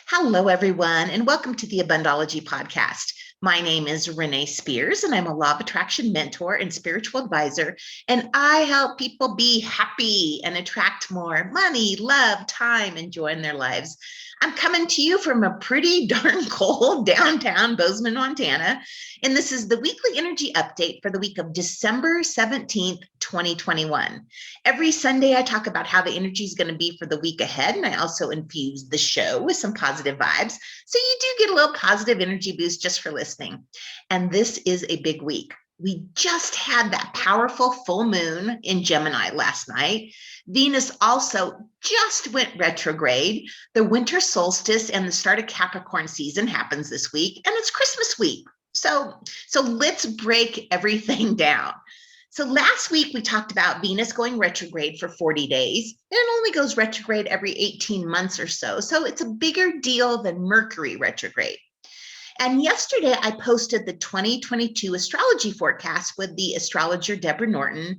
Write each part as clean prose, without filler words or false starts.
Hello, everyone, and welcome to the Abundology podcast. My name is Renee Spears, and I'm a law of attraction mentor and spiritual advisor, and I help people be happy and attract more money, love, time, and joy in their lives. I'm coming to you from a pretty darn cold downtown Bozeman, Montana, and this is the weekly energy update for the week of December 17th, 2021. Every Sunday, I talk about how the energy is going to be for the week ahead, and I also infuse the show with some positive vibes. So you do get a little positive energy boost just for listening. And this is a big week. We just had that powerful full moon in Gemini last night. Venus also just went retrograde. The winter solstice and the start of Capricorn season happens this week, and it's Christmas week. So let's break everything down. So last week we talked about Venus going retrograde for 40 days. It only goes retrograde every 18 months or so. So it's a bigger deal than Mercury retrograde. And yesterday I posted the 2022 astrology forecast with the astrologer Deborah Norton.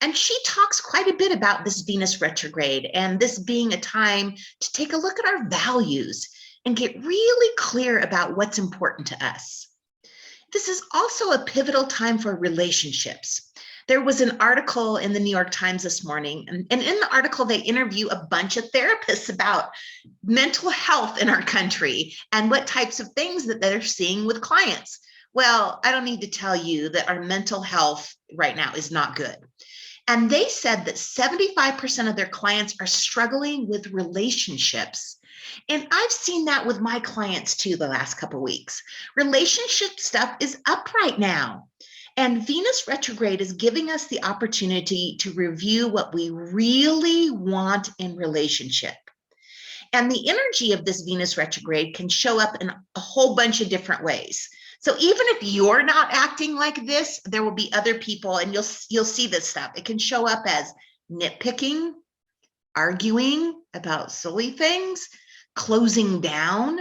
And she talks quite a bit about this Venus retrograde and this being a time to take a look at our values and get really clear about what's important to us. This is also a pivotal time for relationships. There was an article in the New York Times this morning, and in the article, they interview a bunch of therapists about mental health in our country and what types of things that they're seeing with clients. Well, I don't need to tell you that our mental health right now is not good. And they said that 75% of their clients are struggling with relationships. And I've seen that with my clients too the last couple of weeks. Relationship stuff is up right now. And Venus retrograde is giving us the opportunity to review what we really want in relationship. And the energy of this Venus retrograde can show up in a whole bunch of different ways. So even if you're not acting like this, there will be other people, and you'll see this stuff. It can show up as nitpicking, arguing about silly things, closing down.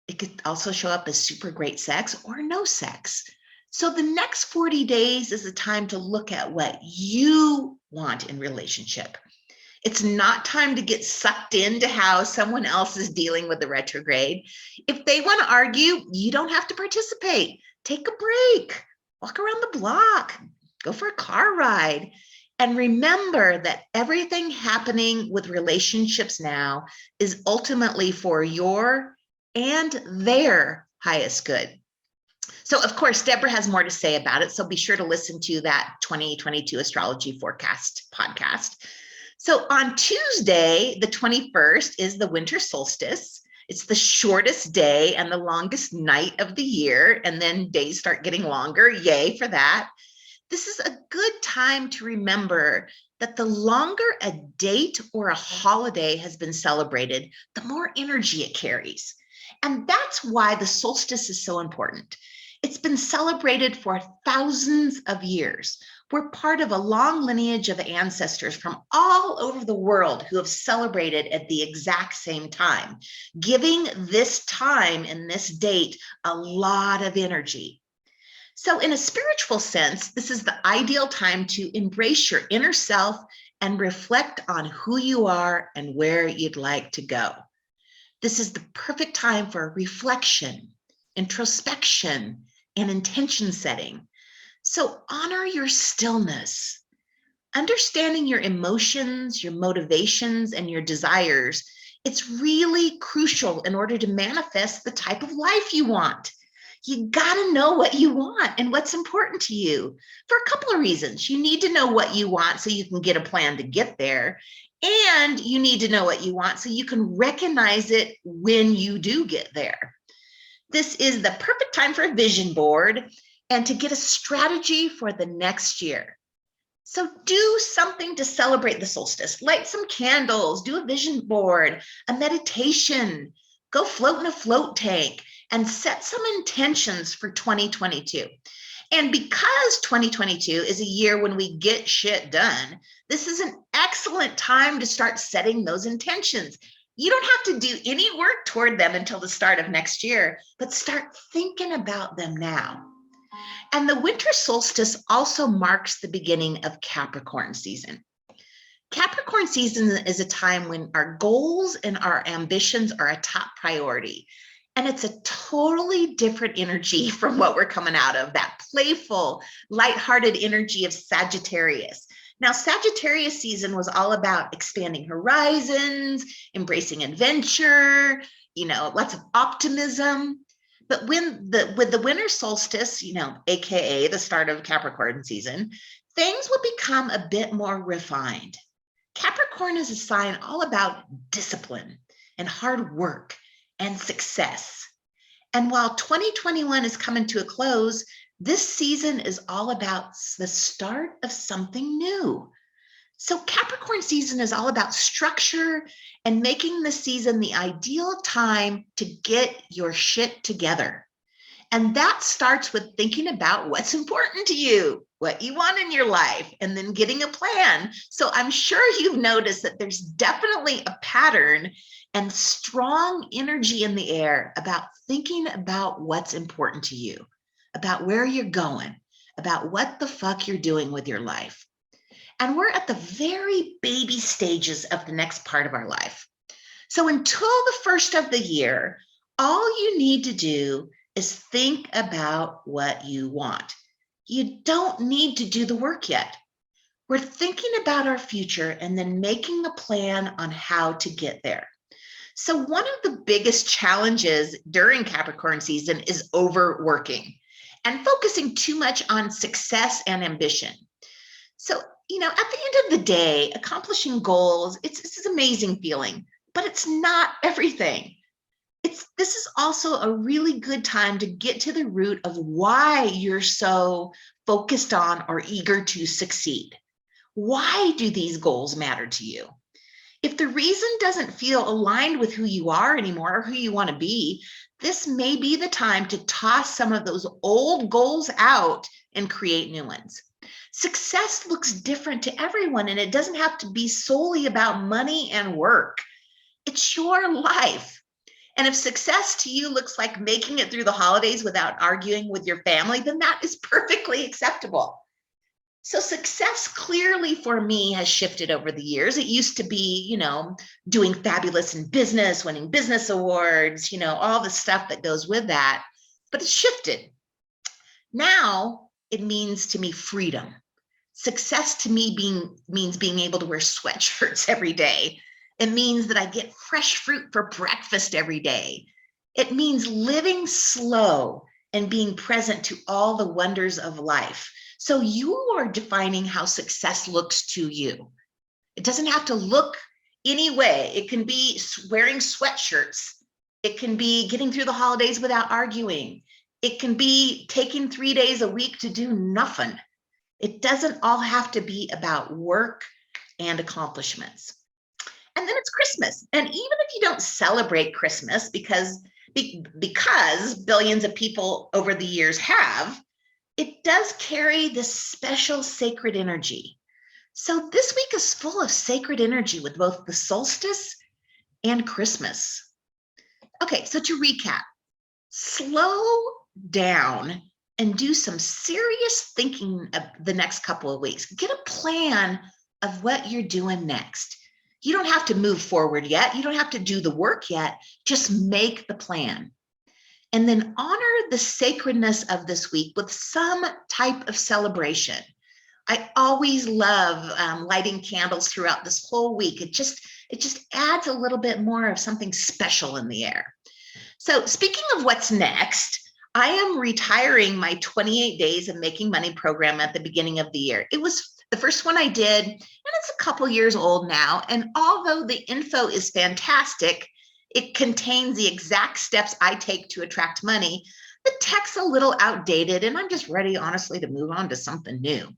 It could also show up as super great sex or no sex. So the next 40 days is a time to look at what you want in relationship. It's not time to get sucked into how someone else is dealing with the retrograde. If they want to argue, you don't have to participate. Take a break, walk around the block, go for a car ride. And remember that everything happening with relationships now is ultimately for your and their highest good. So, of course, Deborah has more to say about it, so be sure to listen to that 2022 Astrology Forecast podcast. So on Tuesday, the 21st, is the Winter Solstice. It's the shortest day and the longest night of the year, and then days start getting longer. Yay for that. This is a good time to remember that the longer a date or a holiday has been celebrated, the more energy it carries. And that's why the solstice is so important. It's been celebrated for thousands of years. We're part of a long lineage of ancestors from all over the world who have celebrated at the exact same time, giving this time and this date a lot of energy. So in a spiritual sense, this is the ideal time to embrace your inner self and reflect on who you are and where you'd like to go. This is the perfect time for reflection, introspection, and intention setting. So honor your stillness. Understanding your emotions, your motivations, and your desires, it's really crucial in order to manifest the type of life you want. You gotta know what you want and what's important to you for a couple of reasons. You need to know what you want so you can get a plan to get there. And you need to know what you want so you can recognize it when you do get there. This is the perfect time for a vision board and to get a strategy for the next year. So do something to celebrate the solstice. Light some candles, do a vision board, a meditation, go float in a float tank, and set some intentions for 2022. And because 2022 is a year when we get shit done, this is an excellent time to start setting those intentions. You don't have to do any work toward them until the start of next year, but start thinking about them now. And the winter solstice also marks the beginning of Capricorn season. Capricorn season is a time when our goals and our ambitions are a top priority. And it's a totally different energy from what we're coming out of, that playful, lighthearted energy of Sagittarius. Now, Sagittarius season was all about expanding horizons, embracing adventure, lots of optimism. But with the winter solstice, AKA the start of Capricorn season, things will become a bit more refined. Capricorn is a sign all about discipline and hard work and success. And while 2021 is coming to a close, this season is all about the start of something new. So Capricorn season is all about structure and making the season the ideal time to get your shit together. And that starts with thinking about what's important to you, what you want in your life, and then getting a plan. So I'm sure you've noticed that there's definitely a pattern and strong energy in the air about thinking about what's important to you, about where you're going, about what the fuck you're doing with your life. And we're at the very baby stages of the next part of our life. So until the first of the year, all you need to do is think about what you want. You don't need to do the work yet. We're thinking about our future and then making a plan on how to get there. So one of the biggest challenges during Capricorn season is overworking and focusing too much on success and ambition. So, at the end of the day, accomplishing goals, it's an amazing feeling, but it's not everything. This is also a really good time to get to the root of why you're so focused on or eager to succeed. Why do these goals matter to you? If the reason doesn't feel aligned with who you are anymore or who you want to be, this may be the time to toss some of those old goals out and create new ones. Success looks different to everyone, and it doesn't have to be solely about money and work. It's your life. And if success to you looks like making it through the holidays without arguing with your family, then that is perfectly acceptable. So success clearly for me has shifted over the years. It used to be, doing fabulous in business, winning business awards, all the stuff that goes with that. But it's shifted. Now it means to me freedom. Success to me means being able to wear sweatshirts every day. It means that I get fresh fruit for breakfast every day. It means living slow and being present to all the wonders of life. So you are defining how success looks to you. It doesn't have to look any way. It can be wearing sweatshirts. It can be getting through the holidays without arguing. It can be taking 3 days a week to do nothing. It doesn't all have to be about work and accomplishments. And then it's Christmas. And even if you don't celebrate Christmas because billions of people over the years have, it does carry this special sacred energy. So this week is full of sacred energy with both the solstice and Christmas. Okay, so to recap, slow down and do some serious thinking of the next couple of weeks. Get a plan of what you're doing next. You don't have to move forward yet. You don't have to do the work yet. Just make the plan. And then honor the sacredness of this week with some type of celebration. I always love lighting candles throughout this whole week. It just adds a little bit more of something special in the air. So speaking of what's next, I am retiring my 28 Days of Making Money program at the beginning of the year. It was the first one I did, and it's a couple years old now. And although the info is fantastic, it contains the exact steps I take to attract money. The tech's a little outdated, and I'm just ready, honestly, to move on to something new.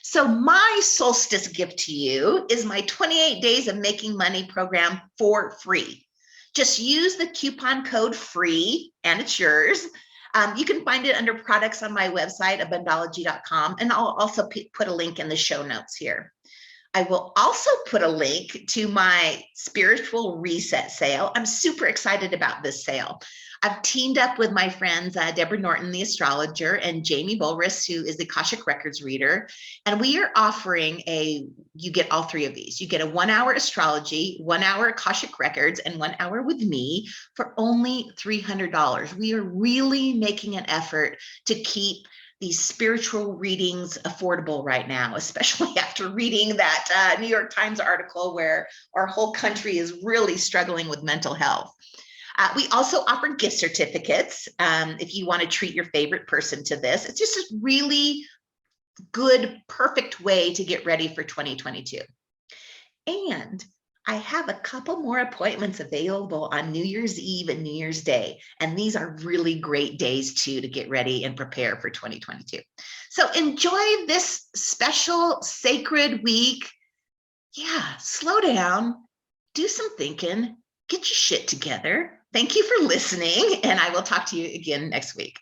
So my solstice gift to you is my 28 Days of Making Money program for free. Just use the coupon code FREE, and it's yours. You can find it under products on my website, Abundology.com, and I'll also put a link in the show notes here. I will also put a link to my spiritual reset sale. I'm super excited about this sale. I've teamed up with my friends, Deborah Norton, the astrologer, and Jamie Bulris, who is the Akashic Records reader. And we are offering you get all three of these. You get a 1 hour astrology, 1 hour Akashic Records, and 1 hour with me for only $300. We are really making an effort to keep these spiritual readings affordable right now, especially after reading that New York Times article where our whole country is really struggling with mental health. We also offer gift certificates if you want to treat your favorite person to this. It's just a really good, perfect way to get ready for 2022. And I have a couple more appointments available on New Year's Eve and New Year's Day. And these are really great days too to get ready and prepare for 2022. So enjoy this special sacred week. Yeah, slow down, do some thinking, get your shit together. Thank you for listening, and I will talk to you again next week.